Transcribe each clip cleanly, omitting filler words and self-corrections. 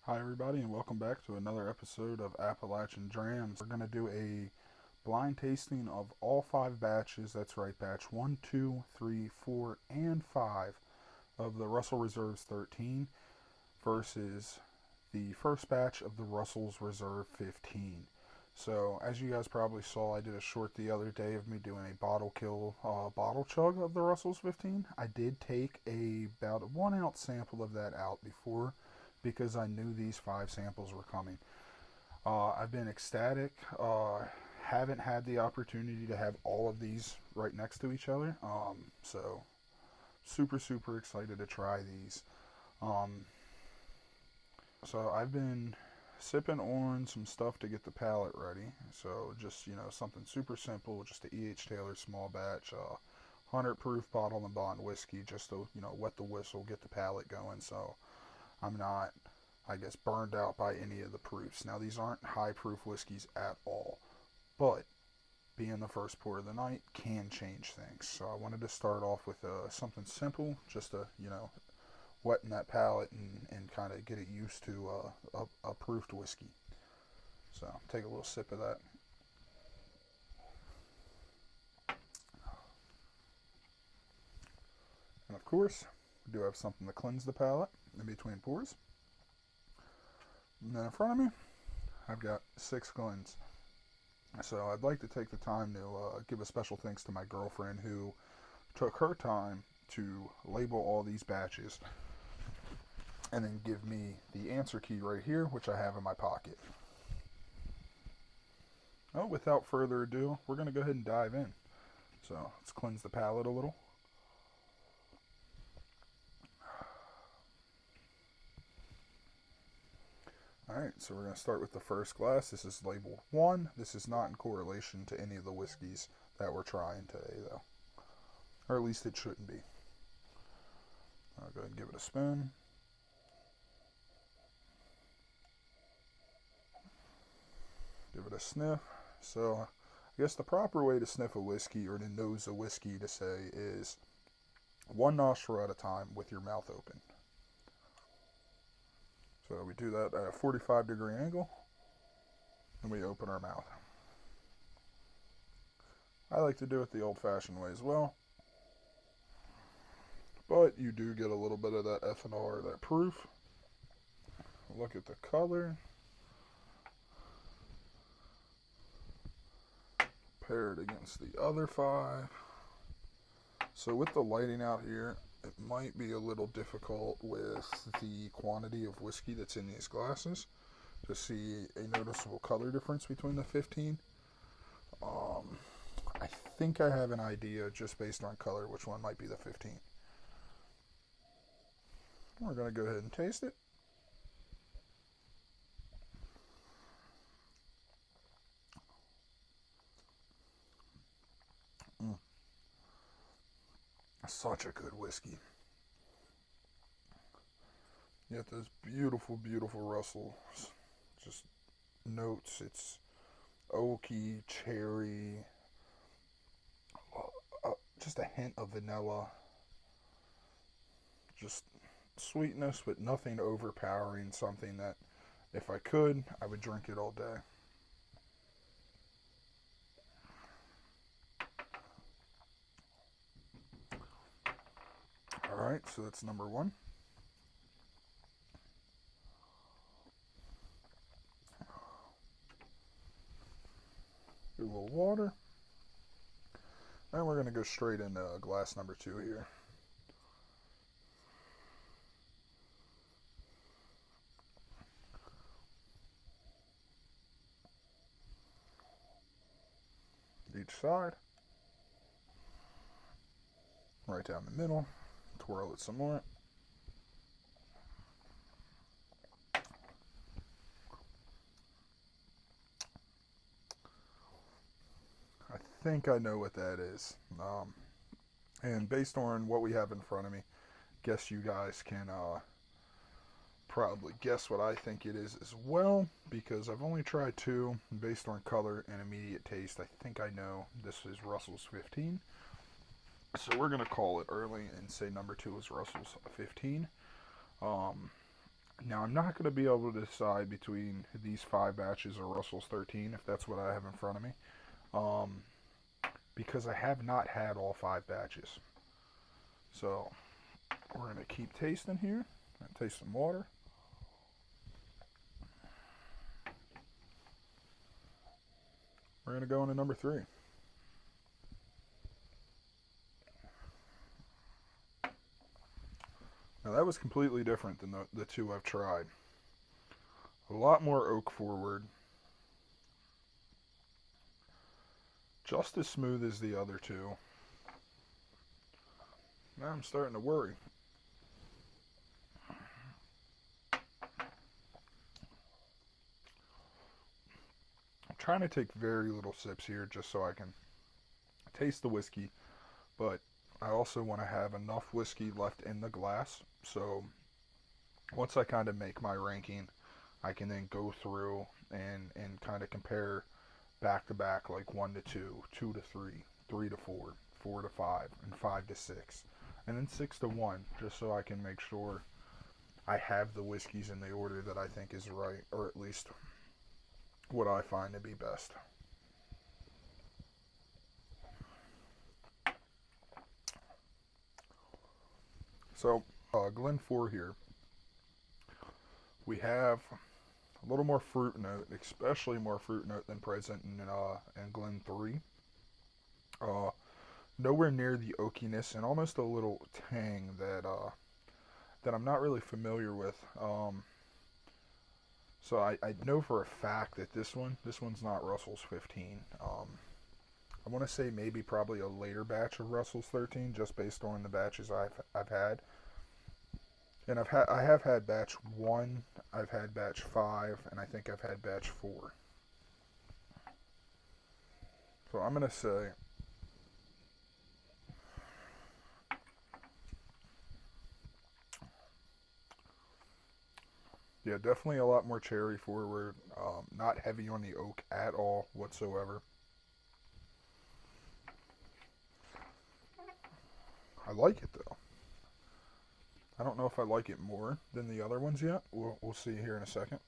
Hi, everybody, and welcome back to another episode of Appalachian Drams. We're going to do a blind tasting of all five batches. That's right, batch 1, 2, 3, 4, and 5 of the Russell Reserves 13 versus the first batch of the Russell's Reserve 15. So, as you guys probably saw, I did a short the other day of me doing a bottle kill, bottle chug of the Russell's 15. I did take about a 1 ounce sample of that out before because I knew these five samples were coming. I've been ecstatic. Haven't had the opportunity to have all of these right next to each other. So super excited to try these. Um, so I've been sipping on some stuff to get the palate ready. So just something super simple, just a E.H. Taylor small batch, 100 proof bottle and bond whiskey, just to wet the whistle, get the palate going. So I'm not, I guess, burned out by any of the proofs. Now, these aren't high proof whiskeys at all, but being the first pour of the night can change things. So I wanted to start off with something simple, just to, weten that palate and kind of get it used to a proofed whiskey. So take a little sip of that. And of course, we do have something to cleanse the palate in between pours. And then in front of me, I've got 6 Glens. So I'd like to take the time to give a special thanks to my girlfriend who took her time to label all these batches and then give me the answer key right here, which I have in my pocket. Oh, without further ado, we're going to go ahead and dive in. So let's cleanse the palate a little. Alright, so we're going to start with the first glass. This is labeled 1. This is not in correlation to any of the whiskeys that we're trying today, though. Or at least it shouldn't be. I'll go ahead and give it a spin. Give it a sniff. So, I guess the proper way to sniff a whiskey, or to nose a whiskey to say, is one nostril at a time with your mouth open. So we do that at a 45-degree angle, and we open our mouth. I like to do it the old-fashioned way as well, but you do get a little bit of that ethanol or that proof. Look at the color. Pair it against the other 5. So with the lighting out here, it might be a little difficult with the quantity of whiskey that's in these glasses to see a noticeable color difference between the 15. I think I have an idea just based on color which one might be the 15. We're going to go ahead and taste it. Such a good whiskey. You get those beautiful Russell just notes. It's oaky, cherry, just a hint of vanilla. Just sweetness, but nothing overpowering. Something that, if I could, I would drink it all day. Alright, so that's number 1. Do a little water. And we're going to go straight into glass number 2 here. Each side. Right down the middle. Twirl it some more. I think I know what that is. And based on what we have in front of me, guess you guys can probably guess what I think it is as well, because I've only tried 2. Based on color and immediate taste, I think I know this is Russell's 15. So we're going to call it early and say number 2 is Russell's 15. Now, I'm not going to be able to decide between these 5 batches or Russell's 13 if that's what I have in front of me, um, because I have not had all 5 batches. So we're going to keep tasting here. Taste some water. We're going to go into number 3. Now that was completely different than the 2 I've tried. A lot more oak forward. Just as smooth as the other 2. Now I'm starting to worry. I'm trying to take very little sips here just so I can taste the whiskey, but I also want to have enough whiskey left in the glass. So once I kind of make my ranking, I can then go through and kind of compare back to back, like 1 to 2, 2 to 3, 3 to 4, 4 to 5, and 5 to 6, and then 6 to 1, just so I can make sure I have the whiskeys in the order that I think is right, or at least what I find to be best. So, Glen 4 here, we have a little more fruit note, especially more fruit note than present in Glen 3. Uh, Nowhere near the oakiness, and almost a little tang that I'm not really familiar with. So I know for a fact that this one's not Russell's 15. I want to say maybe probably a later batch of Russell's 13, just based on the batches I've had. And I have had batch 1, I've had batch 5, and I think I've had batch 4. So I'm gonna say, yeah, definitely a lot more cherry forward. Not heavy on the oak at all whatsoever. I like it though. I don't know if I like it more than the other ones yet. We'll see here in a second.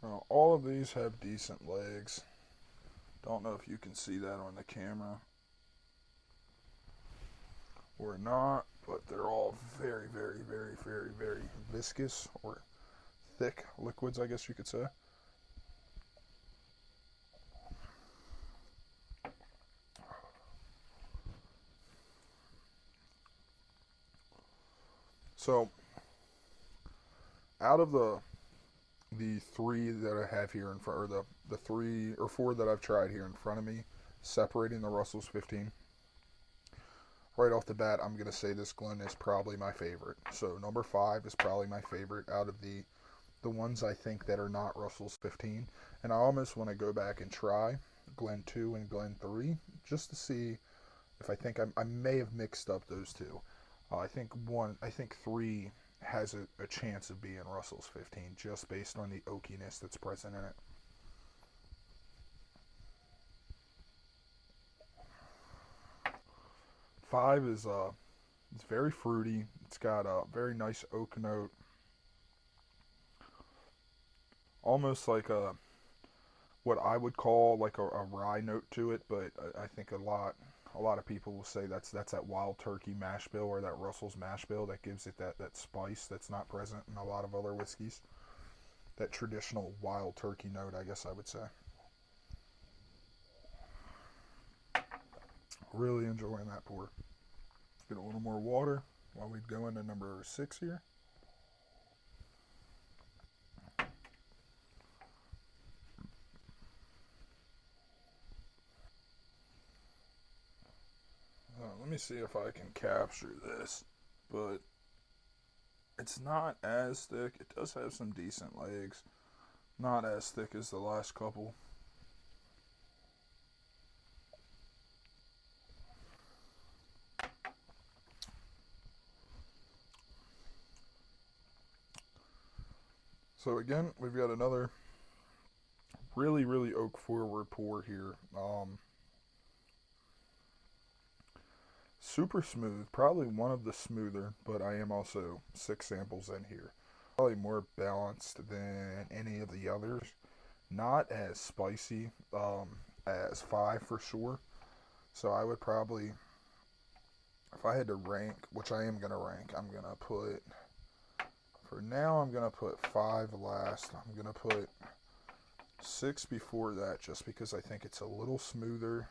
Now, all of these have decent legs. Don't know if you can see that on the camera or not, but they're all very, very, very, very, very viscous or thick liquids, I guess you could say. So, out of the 3 that I have here in front, or the 3 or 4 that I've tried here in front of me, separating the Russell's 15, right off the bat, I'm going to say this Glen is probably my favorite. So number 5 is probably my favorite out of the ones I think that are not Russell's 15. And I almost want to go back and try Glen 2 and Glen 3 just to see if I may have mixed up those 2. I think 3 has a chance of being Russell's 15 just based on the oakiness that's present in it. 5 is it's very fruity. It's got a very nice oak note, almost like a what I would call like a rye note to it. But I think a lot of people will say that's that wild turkey mash bill or that Russell's mash bill that gives it that spice that's not present in a lot of other whiskeys. That traditional wild turkey note, I guess I would say. Really enjoying that pour. Let's get a little more water while we go into number 6 here. Let me see if I can capture this, but it's not as thick. It does have some decent legs. Not as thick as the last couple. So again, we've got another really, really oak forward pour here. Super smooth, probably one of the smoother, but I am also 6 samples in here. Probably more balanced than any of the others. Not as spicy as 5 for sure. So I would probably, if I had to rank, which I am going to rank, I'm going to put, for now I'm going to put 5 last. I'm going to put 6 before that just because I think it's a little smoother.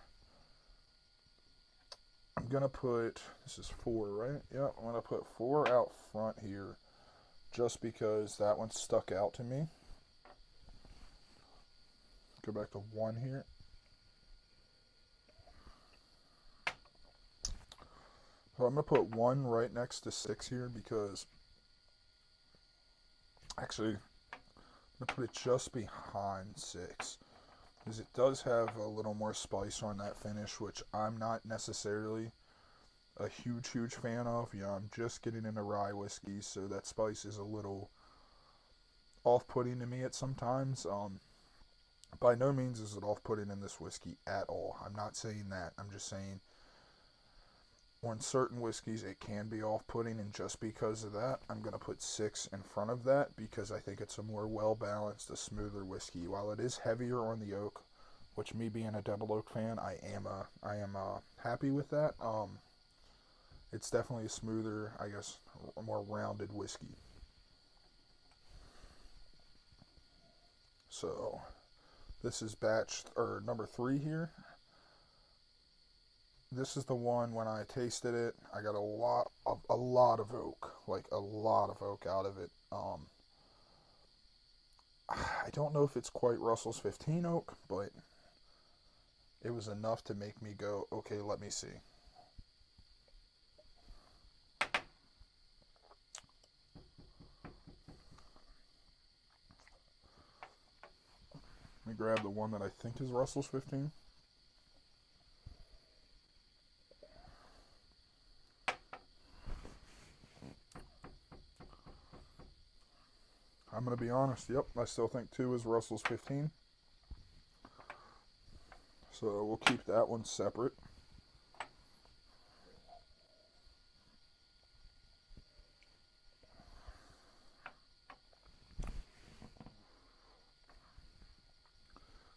I'm going to put, this is 4, right? Yeah, I'm going to put 4 out front here just because that one stuck out to me. Go back to 1 here. So I'm going to put 1 right next to 6 here because, actually, I'm going to put it just behind 6. Because it does have a little more spice on that finish, which I'm not necessarily a huge fan of. You know, I'm just getting into rye whiskeys, so that spice is a little off-putting to me at sometimes. By no means is it off-putting in this whiskey at all. I'm not saying that. I'm just saying on certain whiskeys it can be off-putting, and just because of that, I'm going to put 6 in front of that because I think it's a more well-balanced, a smoother whiskey. While it is heavier on the oak, which me being a double oak fan, I am happy with that. It's definitely a smoother, I guess, a more rounded whiskey. So this is batch or number 3 here. This is the one when I tasted it, I got a lot of oak, like a lot of oak out of it. I don't know if it's quite Russell's 15 oak, but it was enough to make me go, okay, let me see. Let me grab the one that I think is Russell's 15. I'm going to be honest, yep, I still think 2 is Russell's 15. So we'll keep that one separate.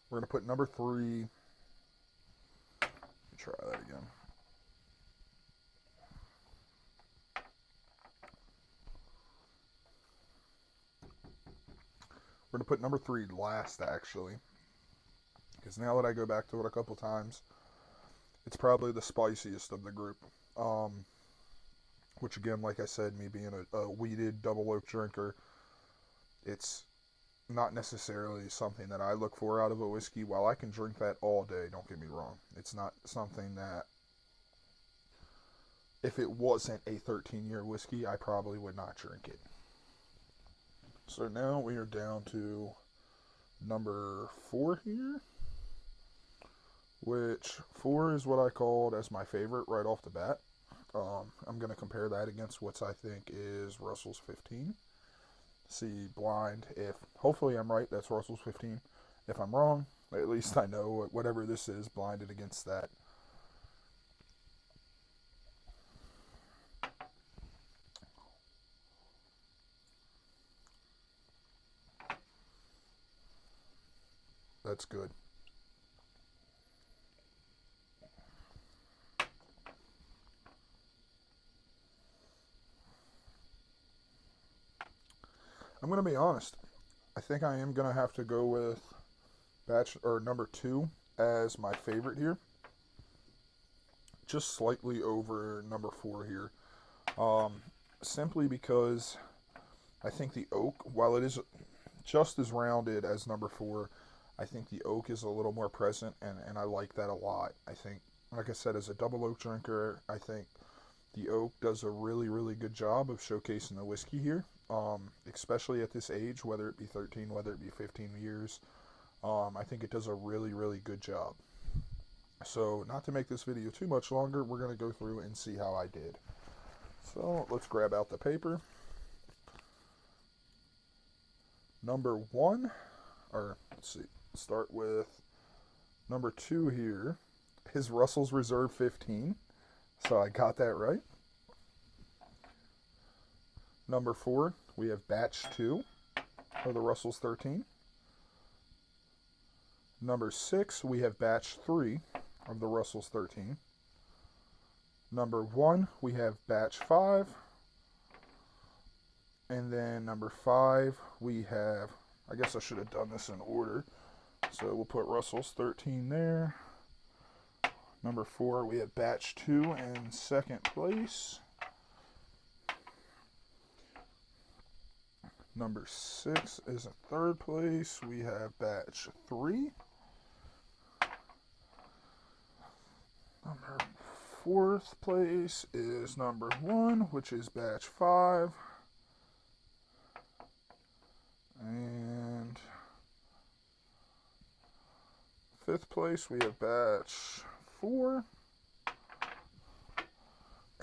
We're going to put number 3. Let me try that again. We're going to put number 3 last, actually. Because now that I go back to it a couple times, it's probably the spiciest of the group. Which again, like I said, me being a wheated double oak drinker, it's not necessarily something that I look for out of a whiskey. While I can drink that all day, don't get me wrong, it's not something that, if it wasn't a 13-year whiskey, I probably would not drink it. So now we are down to number 4 here, which 4 is what I called as my favorite right off the bat. I'm going to compare that against what I think is Russell's 15. See blind if, hopefully I'm right, that's Russell's 15. If I'm wrong, at least I know whatever this is, blinded against that. That's good. I'm going to be honest. I think I am going to have to go with batch or number 2 as my favorite here. Just slightly over number 4 here. Simply because I think the oak, while it is just as rounded as number 4, I think the oak is a little more present, and I like that a lot. I think, like I said, as a double oak drinker, I think the oak does a really good job of showcasing the whiskey here, especially at this age, whether it be 13, whether it be 15 years. I think it does a really good job. So, not to make this video too much longer, we're going to go through and see how I did. So, let's grab out the paper. Number 1, or let's see, start with number 2 here, is Russell's Reserve 15. So I got that right. Number 4, we have batch 2 of the Russell's 13. Number 6, we have batch 3 of the Russell's 13. Number 1, we have batch 5. And then number 5, we have, I guess I should have done this in order. So we'll put Russell's 13 there. Number 4, we have batch 2 in second place. Number 6 is in third place. We have batch 3. Number 4th place is number 1, which is batch 5. And 5th place, we have batch 4.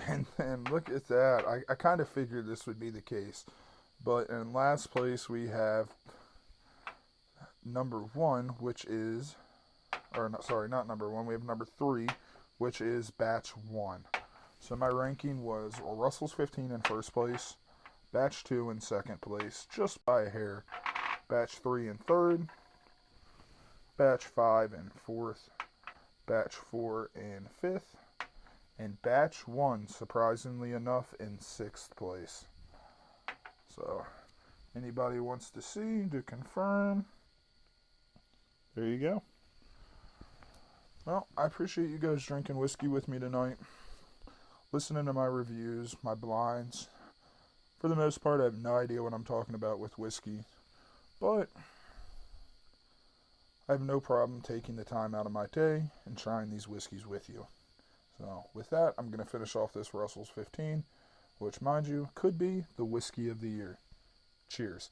And then look at that. I kind of figured this would be the case. But in last place, we have number 1, which is, or not, sorry, not number 1. We have number 3, which is batch 1. So my ranking was Russell's 15 in first place, batch 2 in second place, just by a hair, batch 3 in third, batch 5 in fourth, batch 4 in fifth, and batch 1, surprisingly enough, in sixth place. So, anybody wants to see, to confirm, there you go. Well, I appreciate you guys drinking whiskey with me tonight, listening to my reviews, my blinds. For the most part, I have no idea what I'm talking about with whiskey, but I have no problem taking the time out of my day and trying these whiskeys with you. So, with that, I'm going to finish off this Russell's 15, which, mind you, could be the whiskey of the year. Cheers.